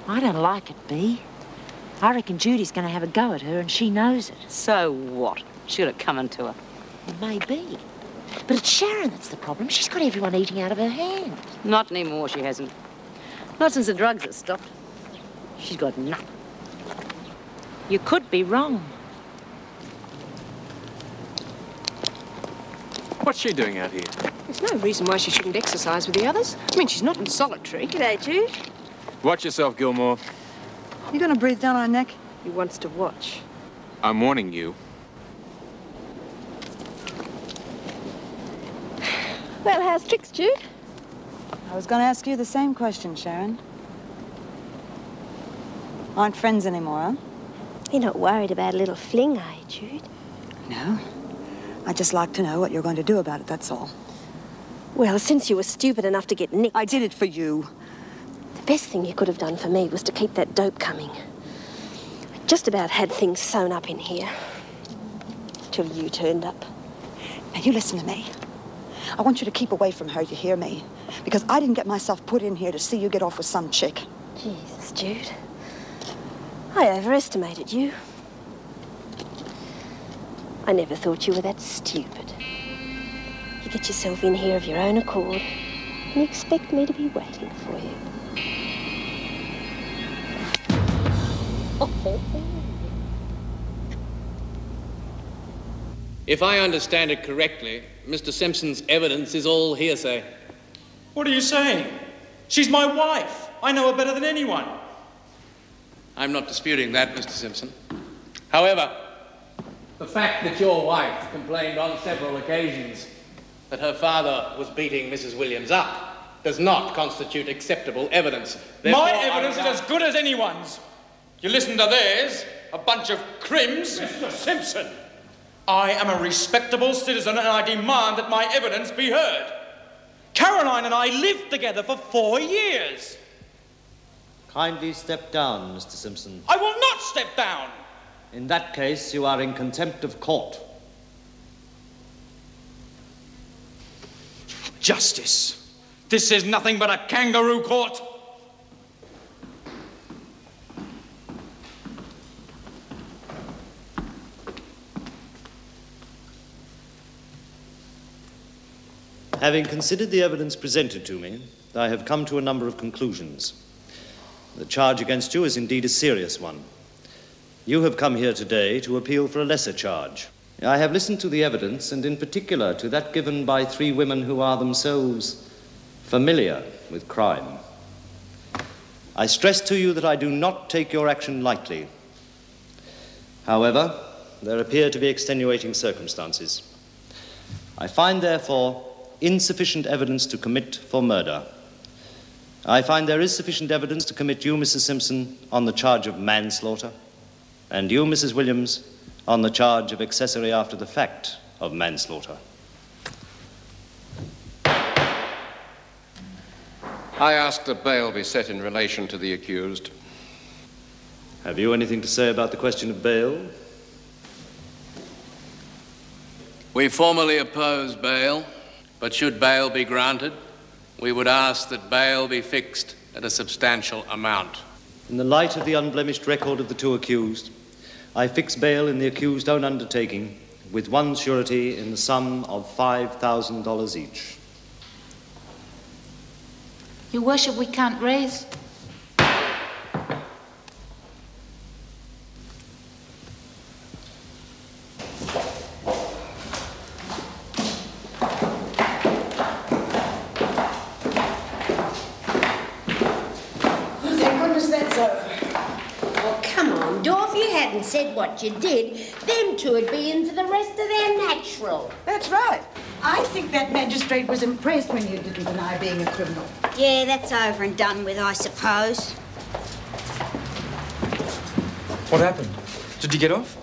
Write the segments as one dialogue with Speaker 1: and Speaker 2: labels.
Speaker 1: I don't like it, Bea. I reckon Judy's going to have a go at her and she knows it.
Speaker 2: So what? Should it come into her?
Speaker 1: Maybe. But it's Sharon that's the problem. She's got everyone eating out of her hand.
Speaker 2: Not anymore, she hasn't. Not since the drugs have stopped. She's got nothing.
Speaker 1: You could be wrong.
Speaker 3: What's she doing out here?
Speaker 4: There's no reason why she shouldn't exercise with the others. I mean, she's not in solitary.
Speaker 5: G'day, Jude.
Speaker 3: Watch yourself, Gilmore.
Speaker 5: You gonna breathe down our neck?
Speaker 4: He wants to watch.
Speaker 3: I'm warning you.
Speaker 5: Well, how's tricks, Jude?
Speaker 6: I was gonna ask you the same question, Sharon. Aren't friends anymore, huh?
Speaker 5: You're not worried about a little fling, are you, Jude?
Speaker 6: No. I'd just like to know what you're going to do about it, that's all.
Speaker 5: Well, since you were stupid enough to get nicked...
Speaker 6: I did it for you.
Speaker 5: The best thing you could have done for me was to keep that dope coming. I just about had things sewn up in here. Till you turned up.
Speaker 6: Now, you listen to me. I want you to keep away from her, you hear me? Because I didn't get myself put in here to see you get off with some chick.
Speaker 5: Jesus, Jude. I overestimated you. I never thought you were that stupid. You get yourself in here of your own accord, and you expect me to be waiting for you.
Speaker 7: If I understand it correctly, Mr. Simpson's evidence is all hearsay.
Speaker 8: What are you saying? She's my wife. I know her better than anyone.
Speaker 7: I'm not disputing that, Mr. Simpson. However, the fact that your wife complained on several occasions that her father was beating Mrs. Williams up does not constitute acceptable evidence. Therefore,
Speaker 8: my evidence is as good as anyone's. You listen to theirs, a bunch of crims.
Speaker 7: Mr. Simpson!
Speaker 8: I am a respectable citizen and I demand that my evidence be heard. Caroline and I lived together for 4 years.
Speaker 9: Kindly step down, Mr. Simpson.
Speaker 8: I will not step down.
Speaker 9: In that case, you are in contempt of court.
Speaker 8: Justice. This is nothing but a kangaroo court.
Speaker 9: Having considered the evidence presented to me, I have come to a number of conclusions. The charge against you is indeed a serious one. You have come here today to appeal for a lesser charge. I have listened to the evidence, and in particular to that given by 3 women who are themselves familiar with crime. I stress to you that I do not take your action lightly. However, there appear to be extenuating circumstances. I find, therefore, insufficient evidence to commit for murder. I find there is sufficient evidence to commit you, Mrs. Simpson, on the charge of manslaughter, and you, Mrs. Williams, on the charge of accessory after the fact of manslaughter.
Speaker 10: I ask that bail be set in relation to the accused.
Speaker 9: Have you anything to say about the question of bail?
Speaker 7: We formally oppose bail, but should bail be granted, we would ask that bail be fixed at a substantial amount.
Speaker 9: In the light of the unblemished record of the 2 accused, I fix bail in the accused's own undertaking with one surety in the sum of $5,000 each.
Speaker 11: Your worship, we can't raise.
Speaker 12: Said what you did, them 2 would be in for the rest of their natural.
Speaker 13: That's right. I think that magistrate was impressed when you didn't deny being a criminal.
Speaker 12: Yeah, that's over and done with, I suppose.
Speaker 8: What happened? Did you get off?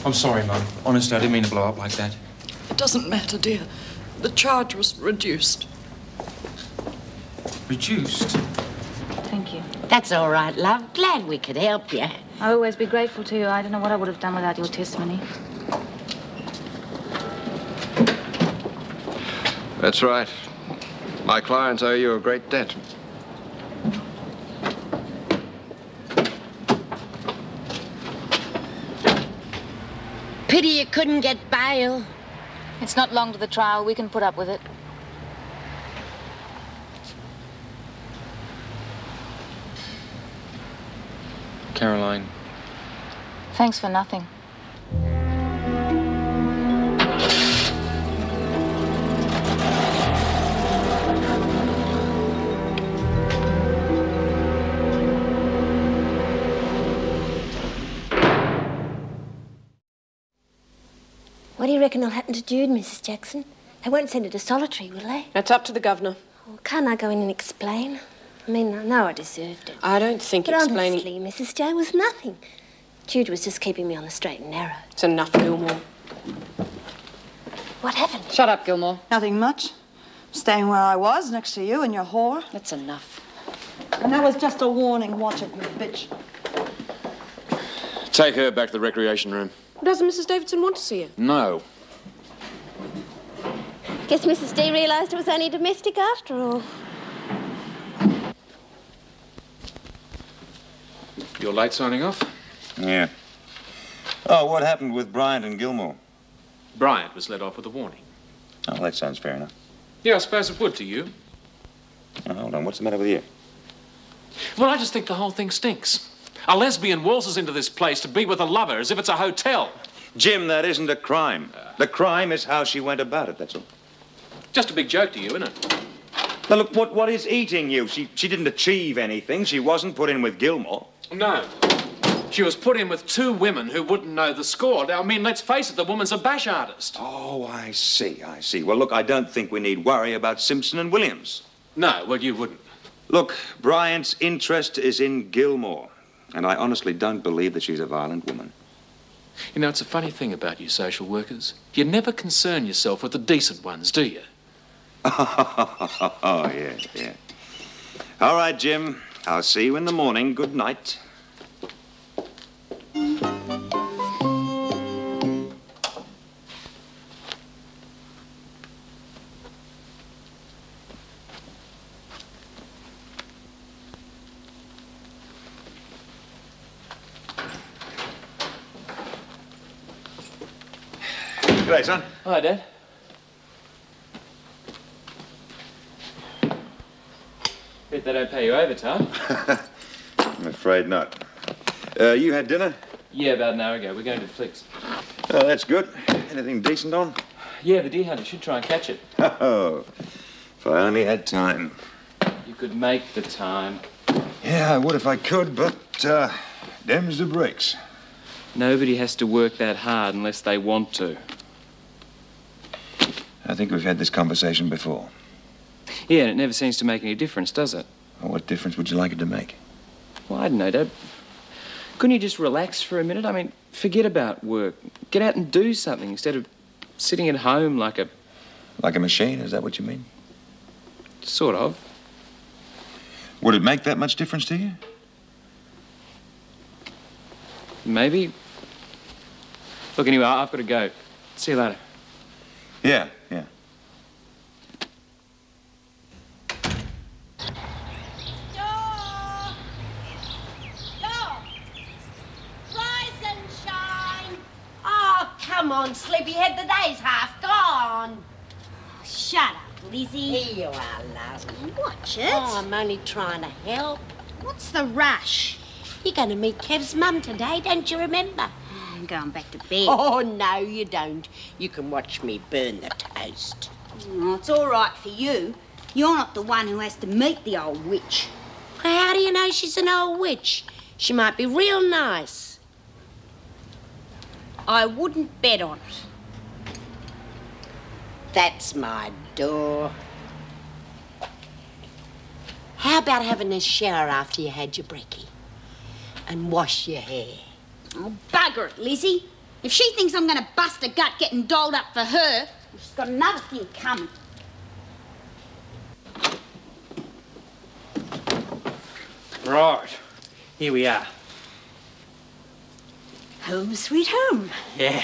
Speaker 8: I'm sorry, Mum. Honestly, I didn't mean to blow up like that.
Speaker 14: It doesn't matter, dear. The charge was reduced.
Speaker 8: Reduced?
Speaker 1: Thank you. That's all right, love. Glad we could help you.
Speaker 11: I'll always be grateful to you. I don't know what I would have done without your testimony.
Speaker 10: That's right. My clients owe you a great debt.
Speaker 12: Pity you couldn't get bail.
Speaker 11: It's not long to the trial. We can put up with it.
Speaker 3: Caroline.
Speaker 11: Thanks for nothing.
Speaker 5: What do you reckon will happen to Jude, Mrs. Jackson? They won't send her to solitary, will they?
Speaker 4: That's up to the governor.
Speaker 5: Well, can't I go in and explain? I mean, I know I deserved it.
Speaker 4: I don't think
Speaker 5: But
Speaker 4: explaining...
Speaker 5: honestly, Mrs. Joe, was nothing. Jude was just keeping me on the straight and narrow.
Speaker 4: It's enough, Gilmore.
Speaker 5: What happened?
Speaker 2: Shut up, Gilmore.
Speaker 6: Nothing much. Staying where I was, next to you and your whore.
Speaker 2: That's enough.
Speaker 6: And that was just a warning. Watch it, you bitch.
Speaker 3: Take her back to the recreation room.
Speaker 4: Doesn't Mrs. Davidson want to see her?
Speaker 3: No.
Speaker 5: Guess Mrs. D realised it was only domestic after all.
Speaker 3: You're late signing off?
Speaker 15: Yeah. Oh, what happened with Bryant and Gilmore?
Speaker 3: Bryant was let off with a warning.
Speaker 15: Oh, that sounds fair enough.
Speaker 3: Yeah, I suppose it would to you.
Speaker 15: Now, hold on, what's the matter with you?
Speaker 3: Well, I just think the whole thing stinks. A lesbian waltzes into this place to be with a lover as if it's a hotel.
Speaker 15: Jim, that isn't a crime. The crime is how she went about it, that's all.
Speaker 3: Just a big joke to you, isn't it?
Speaker 15: Now, look, what is eating you? She didn't achieve anything. She wasn't put in with Gilmore.
Speaker 3: No. She was put in with two women who wouldn't know the score. Now, I mean, let's face it, the woman's a bash artist.
Speaker 15: Oh, I see. Well, look, I don't think we need worry about Simpson and Williams.
Speaker 3: No, well, you wouldn't.
Speaker 15: Look, Bryant's interest is in Gilmore. And I honestly don't believe that she's a violent woman.
Speaker 3: You know, it's a funny thing about you social workers. You never concern yourself with the decent ones, do you?
Speaker 15: Oh, yeah. All right, Jim. I'll see you in the morning. Good night. G'day, son.
Speaker 3: Hi, Dad. Bet they don't pay you overtime.
Speaker 15: I'm afraid not. You had dinner?
Speaker 3: Yeah, about an hour ago. We're going to Flicks.
Speaker 15: Oh, that's good. Anything decent on?
Speaker 3: Yeah, the deer hunter should try and catch it.
Speaker 15: Oh, if I only had time.
Speaker 3: You could make the time.
Speaker 15: Yeah, I would if I could, but, them's the breaks.
Speaker 3: Nobody has to work that hard unless they want to.
Speaker 15: I think we've had this conversation before.
Speaker 3: Yeah, and it never seems to make any difference, does it?
Speaker 15: Well, what difference would you like it to make?
Speaker 3: Well, I don't know, Dad. Couldn't you just relax for a minute? I mean, forget about work. Get out and do something instead of sitting at home like a...
Speaker 15: Like a machine? Is that what you mean?
Speaker 3: Sort of.
Speaker 15: Would it make that much difference to you?
Speaker 3: Maybe. Look, anyway, I've got to go. See you later.
Speaker 15: Yeah.
Speaker 12: Come on, sleepyhead, the day's half gone. Shut up, Lizzie. Here you are, love. Watch it. Oh, I'm only trying to help. What's the rush? You're going to meet Kev's mum today, don't you remember?
Speaker 16: I'm going back to bed.
Speaker 12: Oh, no, you don't. You can watch me burn the toast.
Speaker 16: Oh, it's all right for you. You're not the one who has to meet the old witch.
Speaker 12: Well, how do you know she's an old witch? She might be real nice.
Speaker 16: I wouldn't bet on it.
Speaker 12: That's my door. How about having a shower after you had your brekkie? And wash your hair?
Speaker 16: Oh, bugger it, Lizzie. If she thinks I'm going to bust a gut getting dolled up for her, she's got another thing coming.
Speaker 8: Right. Here we are.
Speaker 13: Home sweet home.
Speaker 8: Yeah.